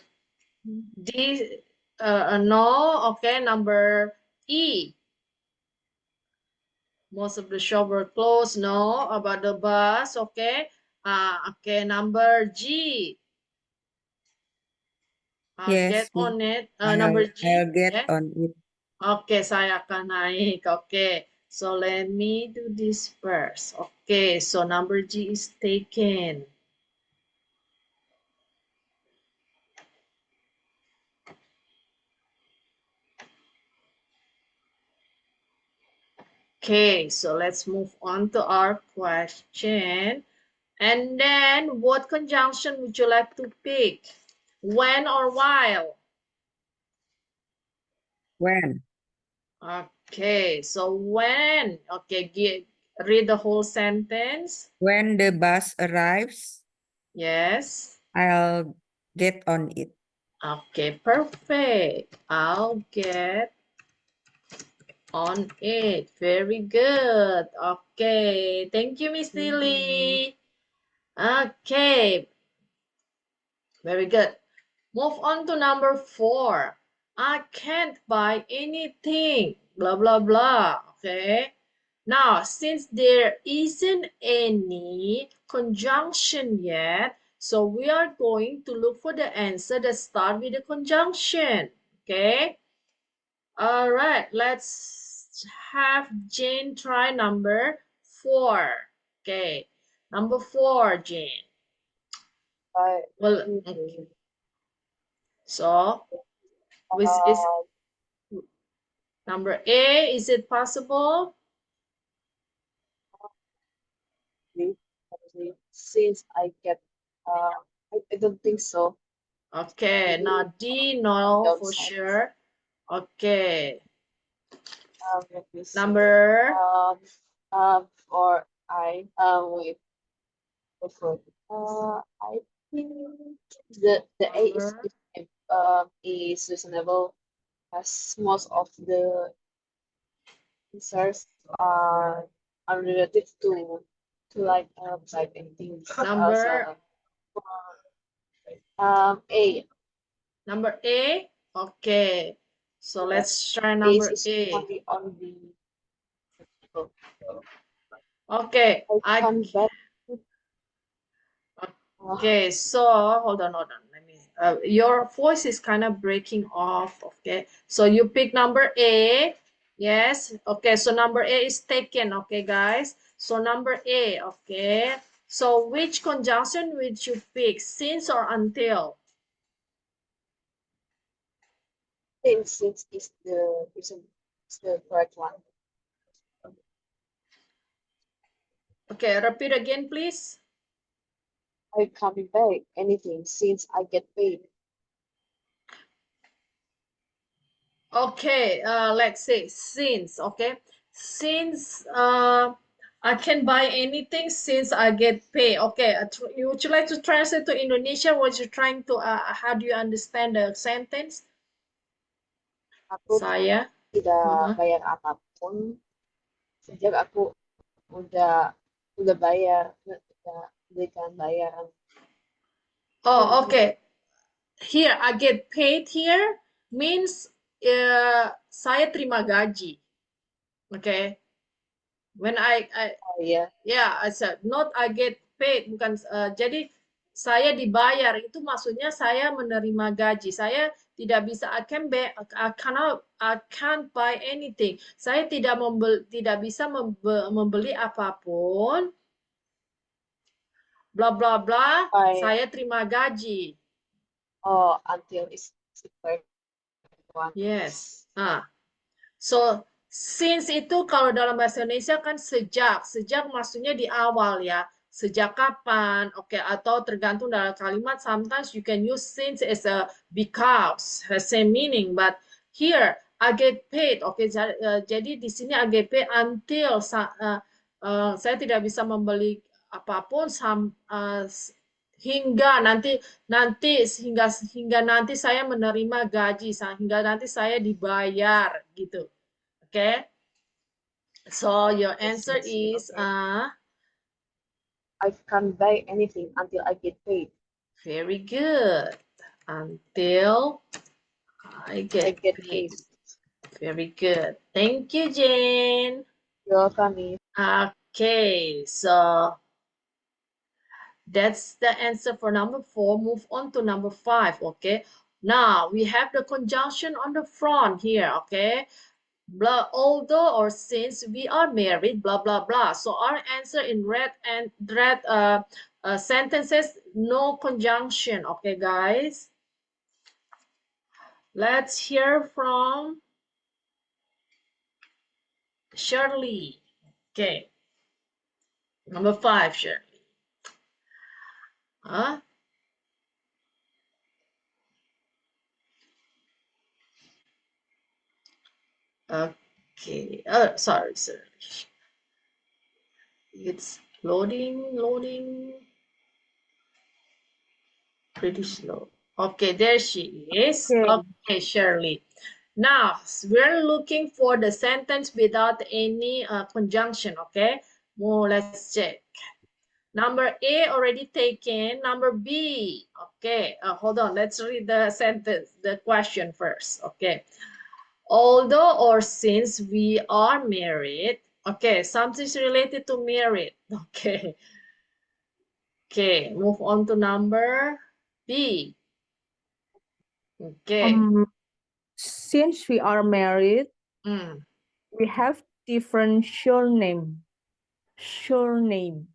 Speaker 1: D, no. Okay, number E. Most of the shop were closed. No, about the bus. Okay. Okay, number G. Get
Speaker 6: Yes,
Speaker 1: on it. Number G.
Speaker 6: I'll get
Speaker 1: Yeah?
Speaker 6: on it.
Speaker 1: Okay, saya akan naik. Okay, so let me do this first. Okay, so number G is taken. Okay, so let's move on to our question. And then what conjunction would you like to pick? When or while?
Speaker 6: When?
Speaker 1: Okay, so when? Okay, read the whole sentence.
Speaker 6: When the bus arrives,
Speaker 1: Yes.
Speaker 6: I'll get on it.
Speaker 1: Okay, perfect. I'll get on it. Very good. Okay, thank you, Miss Lily. Okay, very good. Move on to number 4. I can't buy anything. Blah, blah, blah. Okay. Now, since there isn't any conjunction yet, So we are going to look for the answer that start with the conjunction. Okay. All right. Let's have Jane try number 4. Okay. Number 4, Jane. Well, okay. So, which is number A? Is it possible?
Speaker 5: Since I get, I don't think so.
Speaker 1: Okay, now D, no, for sure. Okay,
Speaker 5: Let me see.
Speaker 1: number,
Speaker 5: Or I, wait, I think the A is reasonable, as most of the answers are unrelated to like anything.
Speaker 1: number,
Speaker 5: A.
Speaker 1: number A. Okay, so
Speaker 5: Yeah.
Speaker 1: let's try
Speaker 5: A
Speaker 1: number
Speaker 5: is
Speaker 1: A.
Speaker 5: only on the.
Speaker 1: Okay,
Speaker 5: I come back.
Speaker 1: okay, so hold on. Let me. Your voice is kind of breaking off. Okay, so you pick number A. Yes. Okay, so number A is taken. Okay, guys. So number A. Okay. So which conjunction would you pick? Since or until?
Speaker 5: Since is the correct one.
Speaker 1: Okay, repeat again, please.
Speaker 5: I coming back anything since I get paid.
Speaker 1: Okay, let's say since. Okay, since I can buy anything since I get paid. Okay, would you like to translate to Indonesia? What you're trying to? How do you understand the sentence?
Speaker 5: Aku
Speaker 1: Saya.
Speaker 5: tidak bayar apapun sejak aku udah bayar, udah berikan bayaran.
Speaker 1: Oh, okay. Here I get paid. Here means saya terima gaji. Okay. When
Speaker 5: Oh iya.
Speaker 1: yeah, I said not I get paid, bukan jadi saya dibayar itu maksudnya saya menerima gaji. Saya tidak bisa I can't buy anything. Saya tidak bisa membeli apapun. Bla bla bla. Saya terima gaji.
Speaker 5: Oh, until is correct one.
Speaker 1: Yes. So since itu kalau dalam bahasa Indonesia kan sejak. Sejak maksudnya di awal ya. Sejak kapan? Oke, atau tergantung dalam kalimat. Sometimes you can use since as a because, has same meaning. But here I get paid. Oke, jadi di sini I get paid until saya tidak bisa membeli apapun hingga nanti hingga nanti saya menerima gaji, hingga nanti saya dibayar gitu. Okay. So your answer is
Speaker 5: I can't buy anything until I get paid.
Speaker 1: Very good. Until I get paid. Very good. Thank you, Jane.
Speaker 5: You're welcome.
Speaker 1: Okay, so that's the answer for number 4. Move on to number 5. Okay. Now we have the conjunction on the front here. Okay. Blah, although or since we are married, blah blah blah. So our answer in red sentences, no conjunction. Okay, guys. Let's hear from Shirley. Okay, number 5, Shirley. Huh? Okay. Sorry. It's loading pretty slow. Okay, there she is. Okay, Shirley. Now, we're looking for the sentence without any conjunction, okay? Well, let's check. Number A already taken. Number B, okay. Hold on, let's read the sentence, the question first, okay. Although or since we are married, okay, something's related to married, okay. Okay, move on to number B. Okay.
Speaker 4: Since we are married,
Speaker 1: Mm.
Speaker 4: we have different surname. Surname.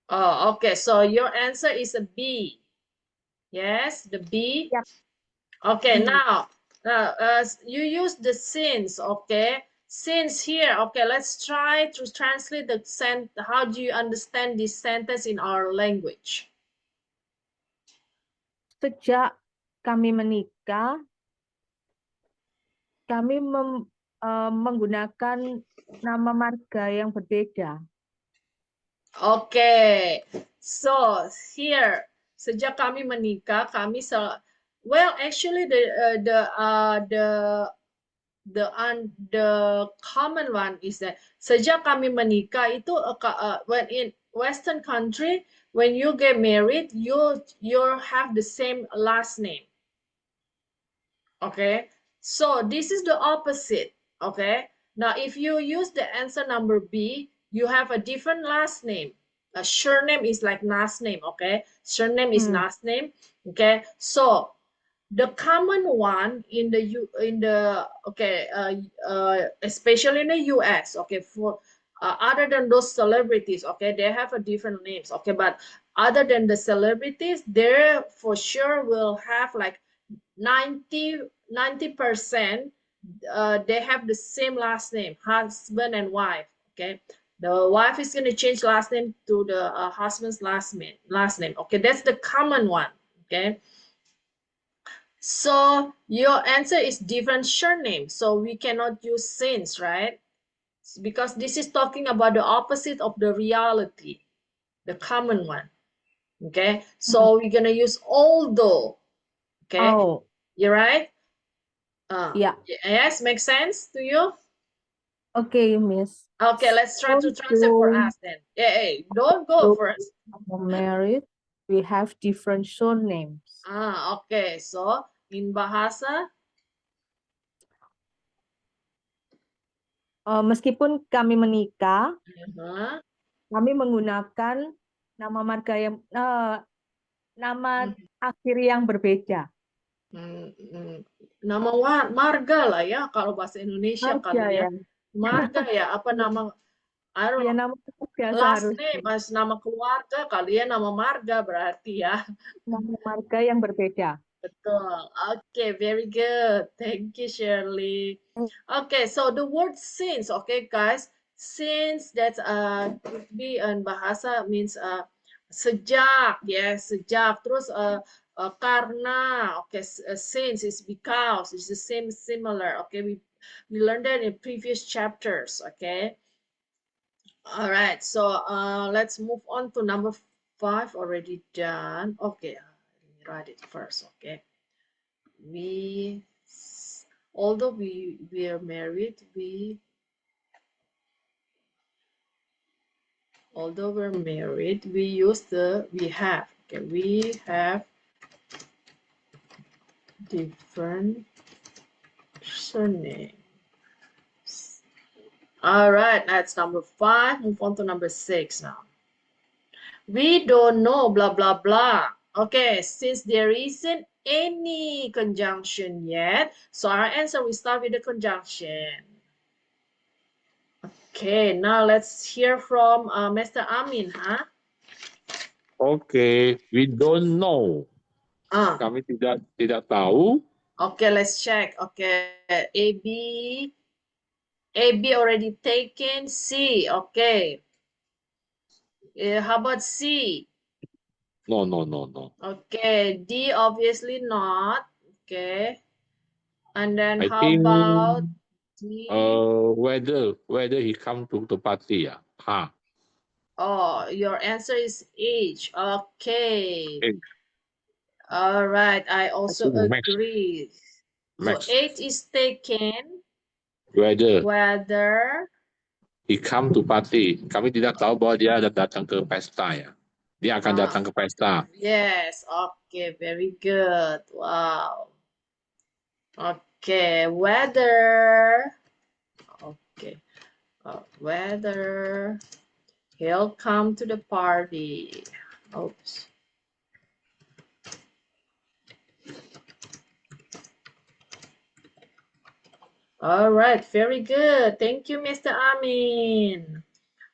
Speaker 1: Oh, okay. So your answer is a B. Yes, the B.
Speaker 4: Yep.
Speaker 1: Okay,
Speaker 4: B.
Speaker 1: now you use the since. Okay, since here. Okay, let's try to translate the sent. How do you understand this sentence in our language?
Speaker 4: Sejak kami menikah, kami menggunakan nama marga yang berbeda.
Speaker 1: Okay, so here sejak kami menikah well actually the common one is that sejak kami menikah itu when in Western country when you get married you have the same last name. Okay, so this is the opposite. Okay, now if you use the answer number B, you have a different last name. A surname is like last name. Okay, surname is last name. Okay, so the common one in the okay especially in the US. Okay, for other than those celebrities, okay, they have a different names. Okay, but other than the celebrities, they for sure will have like 90% they have the same last name, husband and wife. Okay, the wife is going to change last name to the husband's last name. Okay, that's the common one. Okay, so your answer is different surname, so we cannot use since, right? Because this is talking about the opposite of the reality, the common one. Okay, so we're gonna use although. Okay,
Speaker 4: Oh,
Speaker 1: you're right.
Speaker 4: yeah.
Speaker 1: Yes, makes sense to you?
Speaker 4: Okay, Miss.
Speaker 1: Okay, let's try to translate for us then. Hey, don't go first.
Speaker 4: Married, we have different surnames.
Speaker 1: Okay. So in bahasa,
Speaker 4: Meskipun kami menikah,
Speaker 1: uh-huh.
Speaker 4: kami menggunakan nama marga yang nama akhir yang berbeda.
Speaker 1: Nama marga lah ya kalau bahasa Indonesia
Speaker 4: Marga
Speaker 1: kali ya.
Speaker 4: ya.
Speaker 1: Marga ya, apa nama I don't
Speaker 4: Ya,
Speaker 1: know.
Speaker 4: nama keluarga
Speaker 1: Last
Speaker 4: seharusnya.
Speaker 1: name as nama keluarga kali ya, nama marga berarti ya.
Speaker 4: Nama marga yang berbeda.
Speaker 1: Betul. Okay, very good. Thank you, Shirley. Okay, so the word since, okay, guys. Since that's could be in bahasa means sejak, ya, sejak. Terus karena, okay, since is because, it's the same, similar. Okay, we learned that in previous chapters. Okay. All right, so let's move on to number 5. Already done. Okay, let me write it first. Okay. Although we are married, although we're married, we use the we have. Okay, we have different surnames. All right, that's number 5. Move on to number 6 now. We don't know blah blah blah. Okay, since there isn't any conjunction yet, so our answer we start with the conjunction. Okay, now let's hear from Mr. Amin, huh?
Speaker 3: Okay, we don't know.
Speaker 1: Ah,
Speaker 3: Kami tidak tahu.
Speaker 1: okay, let's check. Okay, AB already taken. C, okay. How about C?
Speaker 3: No.
Speaker 1: Okay, D obviously not. Okay, and then
Speaker 3: I
Speaker 1: how
Speaker 3: think
Speaker 1: about D?
Speaker 3: whether he come to the party.
Speaker 1: Oh, your answer is H. Okay.
Speaker 3: H.
Speaker 1: All right, I also
Speaker 3: Max.
Speaker 1: agree. So
Speaker 3: Max.
Speaker 1: H is taken.
Speaker 3: Whether he come to party. Kami tidak tahu bahwa dia datang ke pesta ya. Dia akan datang ke pesta.
Speaker 1: Yes, okay, very good. Wow. Okay, whether. Okay, whether he'll come to the party. Oops. All right, very good. Thank you, Mr. Amin.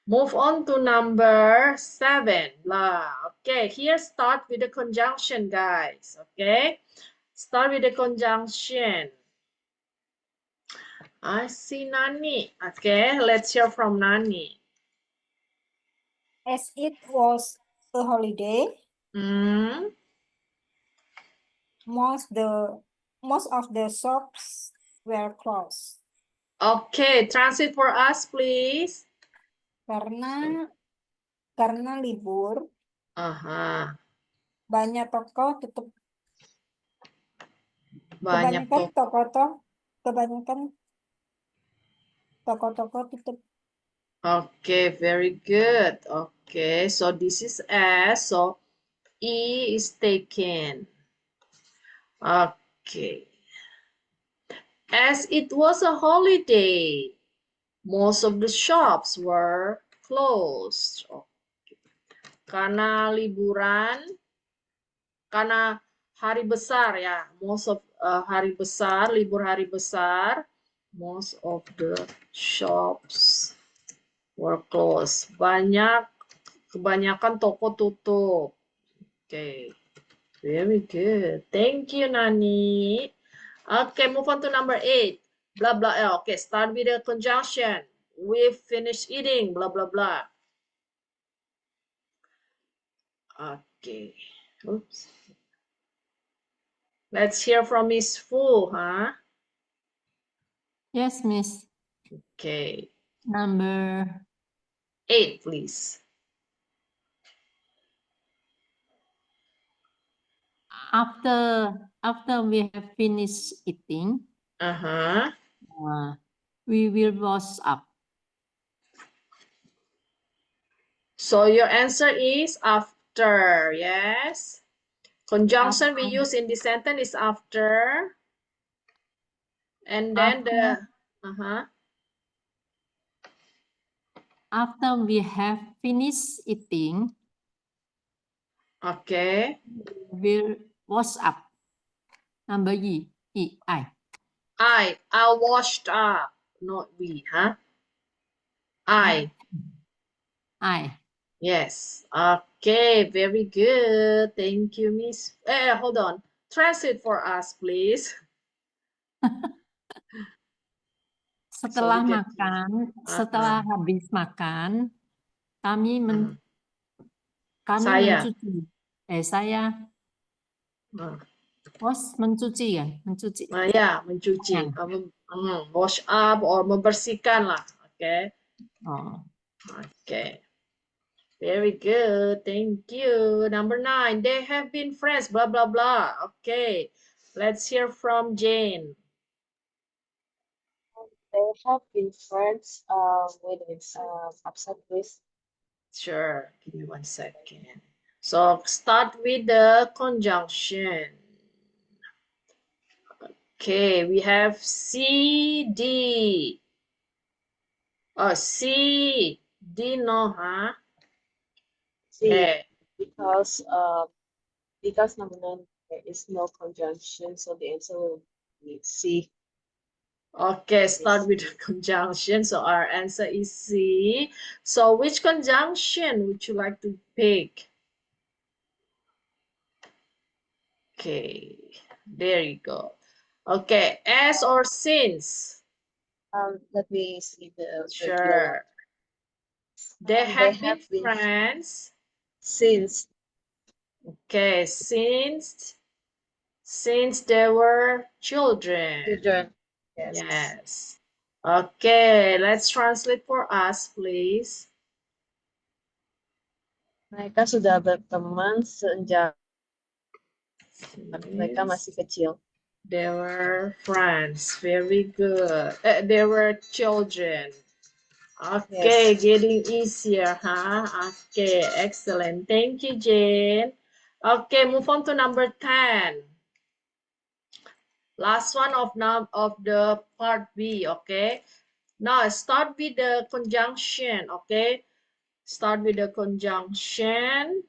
Speaker 1: Move on to number 7. Okay, here start with the conjunction, guys. Okay, start with the conjunction. I see Nani. Okay, let's hear from Nani.
Speaker 7: As it was a holiday,
Speaker 1: Hmm.
Speaker 7: most of the shops were closed.
Speaker 1: Okay, translate for us, please.
Speaker 7: Karena libur,
Speaker 1: Aha.
Speaker 7: banyak toko tutup.
Speaker 1: Banyak
Speaker 7: Kebanyakan toko-toko tutup.
Speaker 1: Okay, very good. Okay, so this is S, so E is taken. Okay. As it was a holiday, most of the shops were closed. Okay. Karena liburan, karena hari besar ya, most of hari besar, libur hari besar, most of the shops were closed. Kebanyakan toko tutup. Okay, very good. Thank you, Nani. Okay, move on to number 8. Blah, blah. Okay, start with the conjunction. We finished eating, blah, blah, blah. Okay. Oops. Let's hear from Miss Fu, huh?
Speaker 2: Yes, Miss.
Speaker 1: Okay.
Speaker 2: Number
Speaker 1: 8, please.
Speaker 2: After we have finished eating,
Speaker 1: Uh-huh.
Speaker 2: we will wash up.
Speaker 1: So your answer is after, yes? Conjunction we use in this sentence is after. And then
Speaker 2: After we have finished eating,
Speaker 1: okay.
Speaker 2: we'll wash up. Number I.
Speaker 1: I washed up, not we, huh? I. Yes. Okay, very good. Thank you, Miss. Hold on. Translate for us, please.
Speaker 2: Setelah
Speaker 1: So
Speaker 2: makan, setelah habis makan, kami mencuci. Saya mencuci kan? Mencuci.
Speaker 1: Ya, mencuci. Wash up or membersihkan lah. Okay. Okay. Very good. Thank you. Number 9. They have been friends, blah, blah, blah. Okay. Let's hear from Jane.
Speaker 5: They have been friends with upset with.
Speaker 1: Sure. Give me 1 second. So start with the conjunction. Okay, we have CD. Oh, C, D, no, huh?
Speaker 5: C,
Speaker 1: Okay.
Speaker 5: because number 9 there is no conjunction, so the answer will be C.
Speaker 1: Okay, start with the conjunction. So our answer is C. So which conjunction would you like to pick? Okay, there you go. Okay, as or since?
Speaker 5: Let me see the
Speaker 1: Sure. They have been friends.
Speaker 5: Since.
Speaker 1: Okay, since they were children. Yes. Okay, let's translate for us, please.
Speaker 5: Mereka sudah berteman sejak mereka masih kecil.
Speaker 1: They were friends. Very good. They were children. Okay, yes. Getting easier, huh? Okay, excellent. Thank you, Jane. Okay, move on to number 10. Last one of the part B, okay? Now start with the conjunction, okay? Start with the conjunction.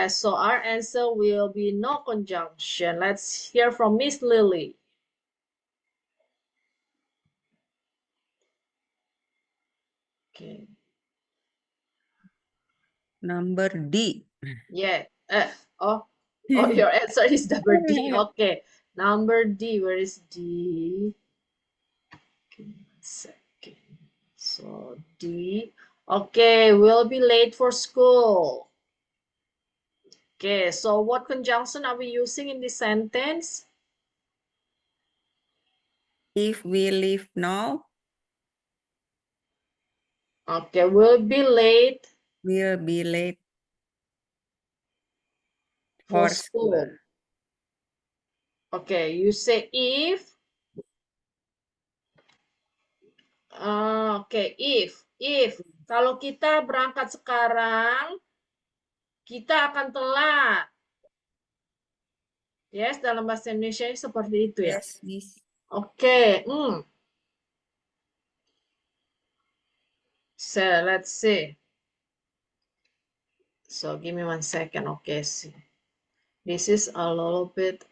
Speaker 1: So our answer will be no conjunction. Let's hear from Miss Lily. Okay.
Speaker 6: Number D.
Speaker 1: Yeah. Oh, your answer is number D. Okay. Number D. Where is D? Give me 1 second. So D. Okay, we'll be late for school. Okay, so what conjunction are we using in this sentence?
Speaker 6: If we leave now,
Speaker 1: Okay, we'll be late
Speaker 6: we'll be late
Speaker 1: for
Speaker 6: for
Speaker 1: school.
Speaker 6: school.
Speaker 1: Okay, you say if. Oke, if kalau kita berangkat sekarang, kita akan telat. Yes, dalam bahasa Indonesia seperti itu ya.
Speaker 6: Yes, Miss.
Speaker 1: Oke, So let's see. So give me 1 second. Okay, see. This is a little bit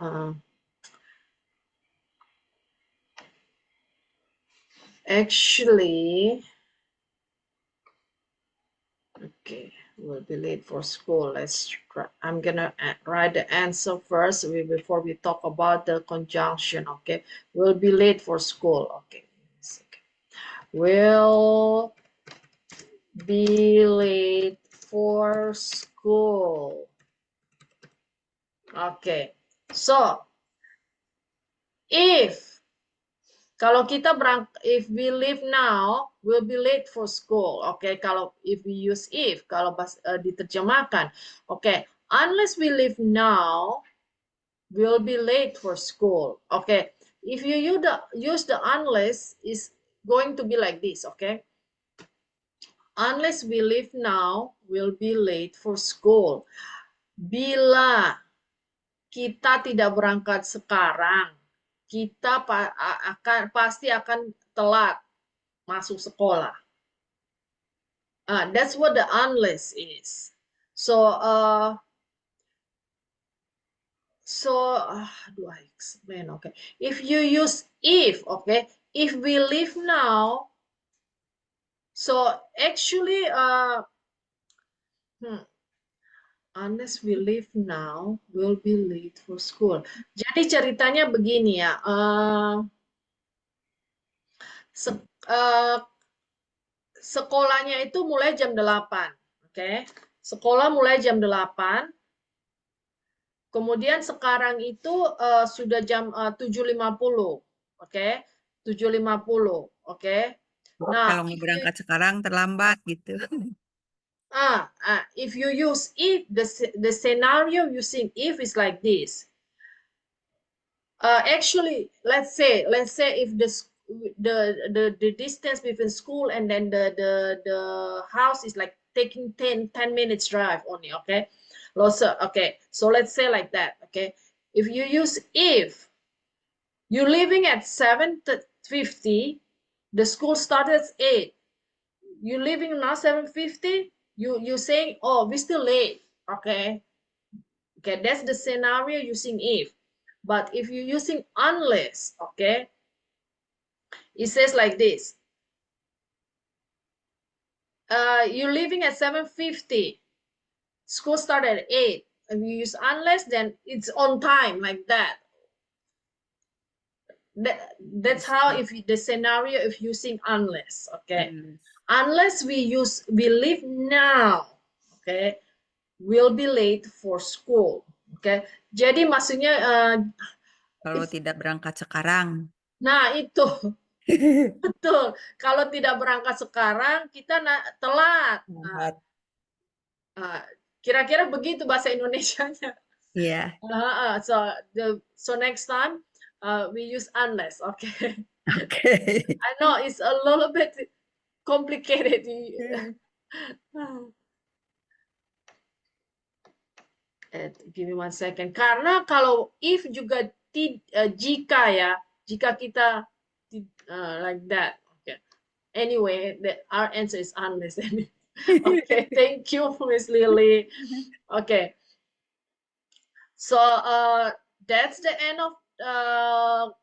Speaker 1: actually. Okay, we'll be late for school. Let's try. I'm gonna write the answer first before we talk about the conjunction. Okay, we'll be late for school. Okay, will be late for school. Okay, so kalau kita if we leave now, we'll be late for school. Okay, kalau if we use if, kalau diterjemahkan. Okay, unless we leave now, we'll be late for school. Okay, if you use the unless, is going to be like this. Okay, unless we leave now, we'll be late for school. Bila kita tidak berangkat sekarang, kita pasti akan telat masuk sekolah. That's what the unless is. So, do I explain? Okay, if you use if, okay, if we leave now, so actually, unless we leave now, we'll be late for school. Jadi ceritanya begini ya. Sekolahnya itu mulai jam 8. Oke. Sekolah mulai jam 8. Kemudian sekarang itu sudah jam 7.50. Oke. 7.50. Oke. Nah,
Speaker 6: kalau mau berangkat sekarang terlambat gitu.
Speaker 1: If you use if, the scenario using if is like this. Actually, let's say if the distance between school and then the house is like taking 10 minutes drive only. Okay, okay, so let's say like that. Okay, if you use if, you're leaving at 7:50, the school started at 8. You're leaving now 7:50. You saying, oh, we're still late. Okay, that's the scenario using if. But if you're using unless, okay, it says like this. You're leaving at 7:50. School started at 8. If you use unless, then it's on time, like that. That's how if the scenario if using unless. Okay, unless we leave now, okay, we'll be late for school. Okay, jadi maksudnya
Speaker 6: kalau tidak berangkat sekarang.
Speaker 1: Nah, itu betul. Kalau tidak berangkat sekarang, kita telat. Kira-kira begitu bahasa Indonesianya.
Speaker 6: Iya.
Speaker 1: So next time we use unless. Okay.
Speaker 6: Okay.
Speaker 1: I know it's a little bit complicated. Give me 1 second. Karena kalau if juga jika ya, jika kita like that. Okay. Anyway, our answer is unless. Okay, thank you, Miss Lily. Okay. So that's the end of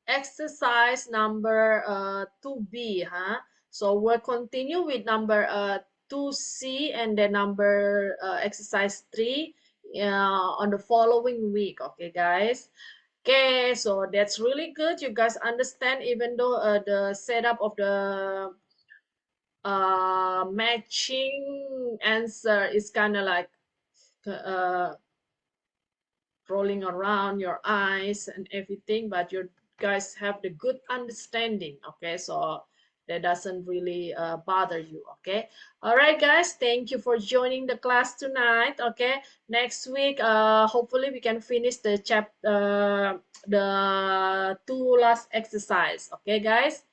Speaker 1: exercise number 2B, huh? So we'll continue with number 2C and then number exercise 3 on the following week. Okay, guys. Okay, so that's really good. You guys understand, even though the setup of the matching answer is kind of like rolling around your eyes and everything, but you guys have the good understanding. Okay, so that doesn't really bother you. Okay, all right, guys, thank you for joining the class tonight. Okay, next week hopefully we can finish the chapter the 2 last exercise. Okay, guys.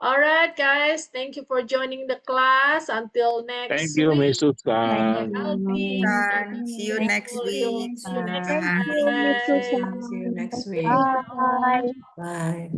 Speaker 1: All right, guys, thank you for joining the class. Until next
Speaker 3: Thank you,
Speaker 1: week,
Speaker 3: Miss Susan.
Speaker 1: Alvin.
Speaker 6: Susan. See you next week.
Speaker 1: See you next
Speaker 4: Thank
Speaker 6: Bye.
Speaker 4: you, Miss
Speaker 1: time.
Speaker 4: Susan.
Speaker 8: See you next week.
Speaker 4: Bye.
Speaker 8: Bye.